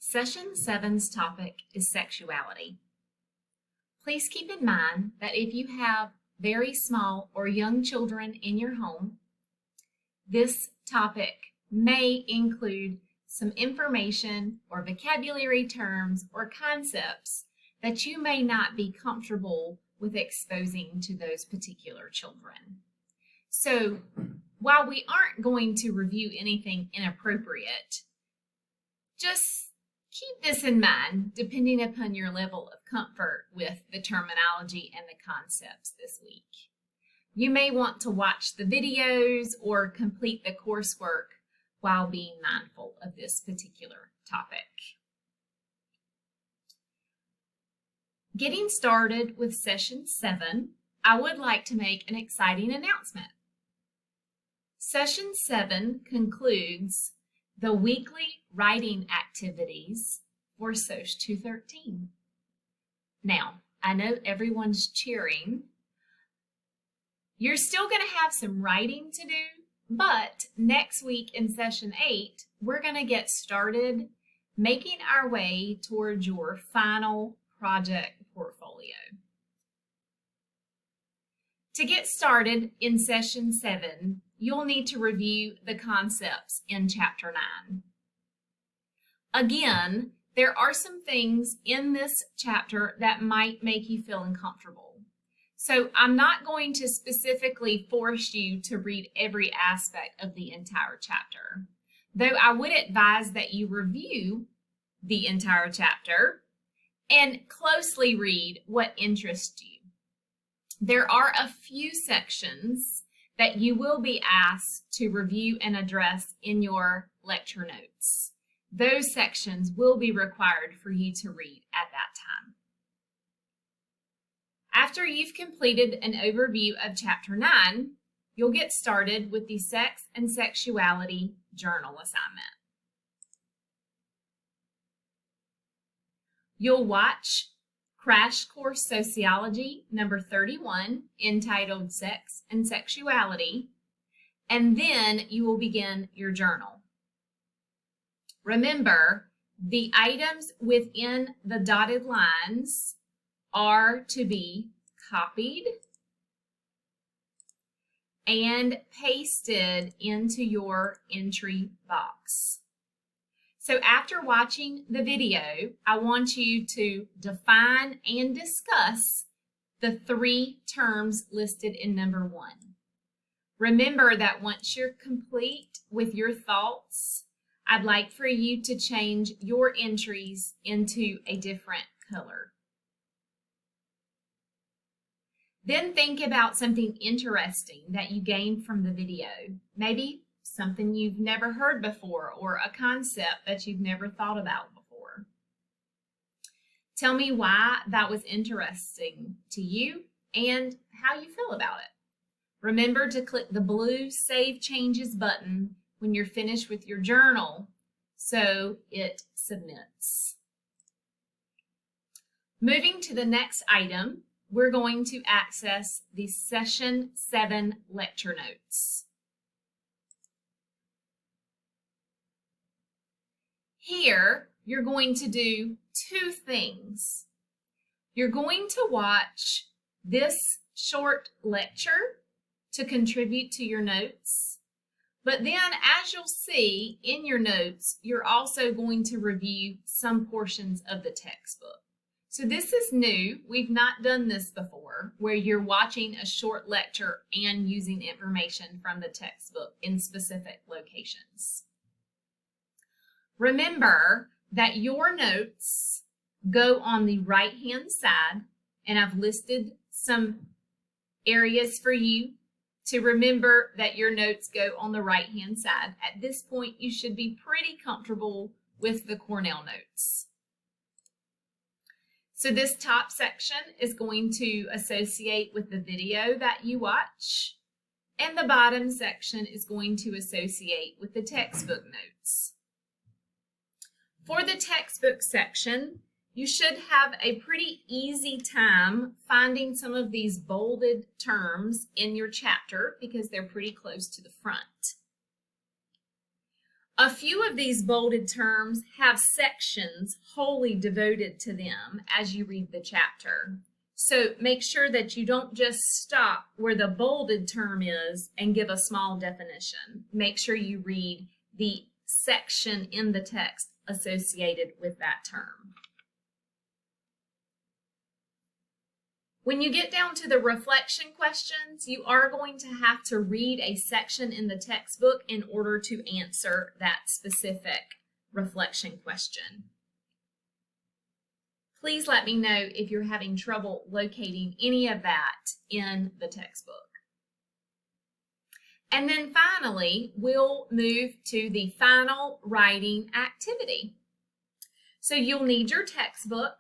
Session 7's topic is sexuality. Please keep in mind that if you have very small or young children in your home, this topic may include some information or vocabulary terms or concepts that you may not be comfortable with exposing to those particular children. So, while we aren't going to review anything inappropriate, just keep this in mind depending upon your level of comfort with the terminology and the concepts this week. You may want to watch the videos or complete the coursework while being mindful of this particular topic. Getting started with Session 7, I would like to make an exciting announcement. Session 7 concludes the weekly writing activities for SOC 213. Now, I know everyone's cheering. You're still going to have some writing to do, but next week in Session 8, we're going to get started making our way towards your final project portfolio. To get started in Session 7, you'll need to review the concepts in Chapter 9. Again, there are some things in this chapter that might make you feel uncomfortable. So I'm not going to specifically force you to read every aspect of the entire chapter, though I would advise that you review the entire chapter and closely read what interests you. There are a few sections that you will be asked to review and address in your lecture notes. Those sections will be required for you to read at that time. After you've completed an overview of Chapter 9, you'll get started with the Sex and Sexuality Journal assignment. You'll watch Crash Course Sociology number 31, entitled Sex and Sexuality, and then you will begin your journal. Remember, the items within the dotted lines are to be copied and pasted into your entry box. So after watching the video, I want you to define and discuss the 3 terms listed in number 1. Remember that once you're complete with your thoughts, I'd like for you to change your entries into a different color. Then think about something interesting that you gained from the video. Maybe something you've never heard before or a concept that you've never thought about before. Tell me why that was interesting to you and how you feel about it. Remember to click the blue Save Changes button when you're finished with your journal so it submits. Moving to the next item, we're going to access the Session 7 lecture notes. Here, you're going to do 2 things. You're going to watch this short lecture to contribute to your notes, but then as you'll see in your notes, you're also going to review some portions of the textbook. So this is new. We've not done this before, where you're watching a short lecture and using information from the textbook in specific locations. Remember that your notes go on the right-hand side, and I've listed some areas for you to remember that your notes go on the right-hand side. At this point, you should be pretty comfortable with the Cornell notes. So this top section is going to associate with the video that you watch, and the bottom section is going to associate with the textbook notes. For the textbook section, you should have a pretty easy time finding some of these bolded terms in your chapter because they're pretty close to the front. A few of these bolded terms have sections wholly devoted to them as you read the chapter. So make sure that you don't just stop where the bolded term is and give a small definition. Make sure you read the section in the text associated with that term. When you get down to the reflection questions, you are going to have to read a section in the textbook in order to answer that specific reflection question. Please let me know if you're having trouble locating any of that in the textbook. And then finally, we'll move to the final writing activity. So you'll need your textbook.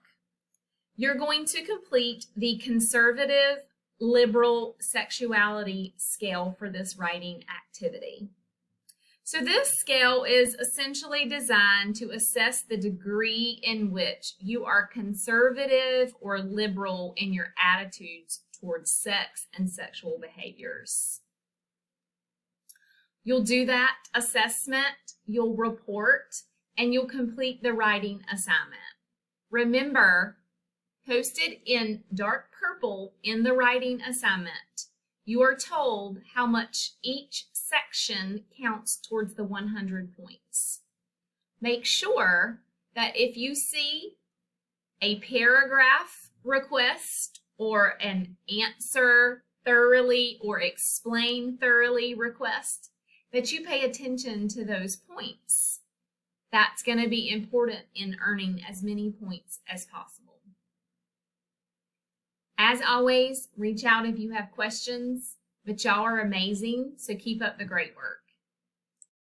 You're going to complete the conservative liberal sexuality scale for this writing activity. So this scale is essentially designed to assess the degree in which you are conservative or liberal in your attitudes towards sex and sexual behaviors. You'll do that assessment, you'll report, and you'll complete the writing assignment. Remember, posted in dark purple in the writing assignment, you are told how much each section counts towards the 100 points. Make sure that if you see a paragraph request or an answer thoroughly or explain thoroughly request, that you pay attention to those points. That's going to be important in earning as many points as possible. As always, reach out if you have questions, but y'all are amazing, so keep up the great work.